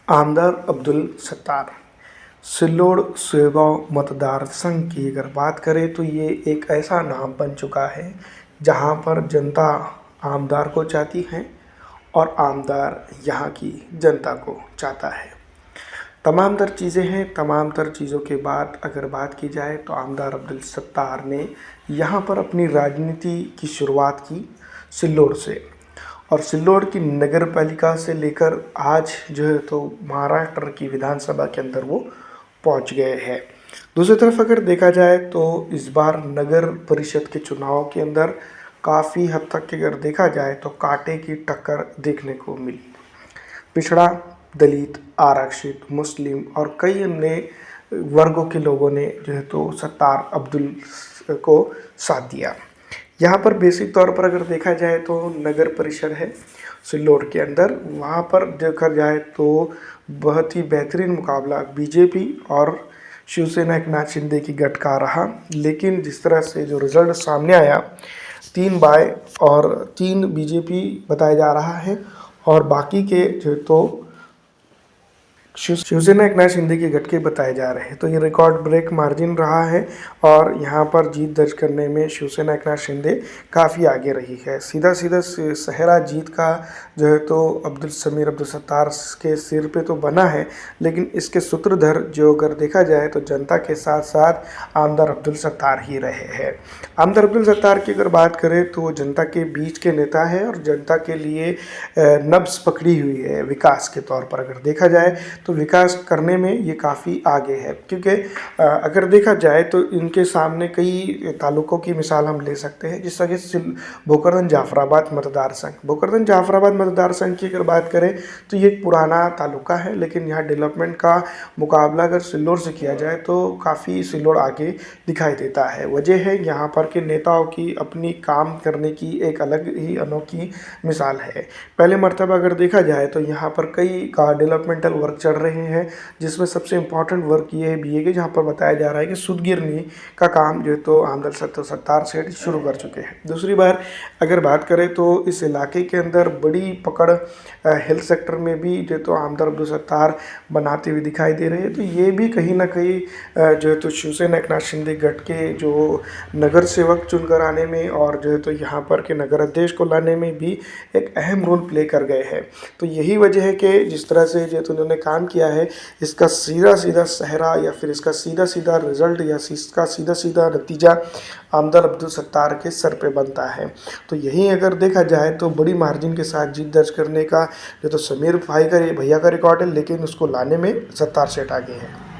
आमदार अब्दुल सत्तार सिल्लोड़ सोयगांव मतदार संघ की अगर बात करें तो ये एक ऐसा नाम बन चुका है जहां पर जनता आमदार को चाहती है और आमदार यहाँ की जनता को चाहता है। तमाम तर चीज़ें हैं, तमाम तर चीज़ों के बाद अगर बात की जाए तो आमदार अब्दुल सत्तार ने यहाँ पर अपनी राजनीति की शुरुआत की सिल्लोड़ से, और सिल्लोड़ की नगर पालिका से लेकर आज जो है तो महाराष्ट्र की विधानसभा के अंदर वो पहुंच गए हैं। दूसरी तरफ अगर देखा जाए तो इस बार नगर परिषद के चुनाव के अंदर काफ़ी हद तक अगर देखा जाए तो कांटे की टक्कर देखने को मिली। पिछड़ा, दलित, आरक्षित, मुस्लिम और कई अन्य वर्गों के लोगों ने जो है तो सत्तार अब्दुल को साथ दिया। यहाँ पर बेसिक तौर पर अगर देखा जाए तो नगर परिषद है सिल्लोड़ के अंदर, वहाँ पर देखा जाए तो बहुत ही बेहतरीन मुकाबला बीजेपी और शिवसेना एकनाथ शिंदे की गठ का रहा। लेकिन जिस तरह से जो रिजल्ट सामने आया, 3 बाय और 3 बीजेपी बताया जा रहा है और बाकी के जो तो शिवसेना एकनाथ शिंदे के गठके बताए जा रहे हैं। तो ये रिकॉर्ड ब्रेक मार्जिन रहा है और यहाँ पर जीत दर्ज करने में शिवसेना एकनाथ शिंदे काफ़ी आगे रही है। सीधा सहरा जीत का जो है तो अब्दुल सत्तार के सिर पे तो बना है, लेकिन इसके सूत्रधर जो अगर देखा जाए तो जनता के साथ साथ आमदार अब्दुल सत्तार ही रहे हैं। आमदार अब्दुल सत्तार की अगर बात करें तो वो जनता के बीच के नेता है और जनता के लिए नब्ज़ पकड़ी हुई है। विकास के तौर पर अगर देखा जाए तो विकास करने में ये काफ़ी आगे है, क्योंकि अगर देखा जाए तो इनके सामने कई तालुकों की मिसाल हम ले सकते हैं। जिस तरह से भोकरदन जाफराबाद मतदार संघ, भोकरदन जाफराबाद मतदार संघ की अगर बात करें तो ये एक पुराना तालुका है, लेकिन यहाँ डेवलपमेंट का मुकाबला अगर सिल्लोड़ से किया जाए तो काफ़ी सिल्लोड़ आगे दिखाई देता है। वजह है यहाँ पर के नेताओं की अपनी काम करने की एक अलग ही अनोखी मिसाल है। पहले मर्तबा अगर देखा जाए तो यहाँ पर कई का डेवलपमेंटल वर्क चल रहे हैं, जिसमें सबसे इम्पॉर्टेंट वर्क ये है बीए के, जहाँ पर बताया जा रहा है कि सुदगिरनी का काम जो है तो आमदार सत्तार सेठ शुरू कर चुके हैं। दूसरी बार अगर बात करें तो इस इलाके के अंदर बड़ी पकड़ हेल्थ सेक्टर में भी जो है तो आमदार अब्दुल सत्तार बनाते हुए दिखाई दे रहे हैं। तो ये भी कहीं ना कहीं जो है तो शिवसेना एकनाथ शिंदे गठ के जो नगर सेवक चुनकर आने में और जो है तो यहाँ पर के नगर अध्यक्ष को लाने में भी एक अहम रोल प्ले कर गए हैं। तो यही वजह है कि जिस तरह से जो तो उन्होंने काम किया है, इसका सीधा सहरा या फिर इसका सीधा रिजल्ट या इसका सीधा नतीजा आमदार अब्दुल सत्तार के सर पे बनता है। तो यही अगर देखा जाए तो बड़ी मार्जिन के साथ जीत दर्ज करने का जो तो समीर भाई का भैया का रिकॉर्ड है, लेकिन उसको लाने में सत्तार सेठ आगे हैं।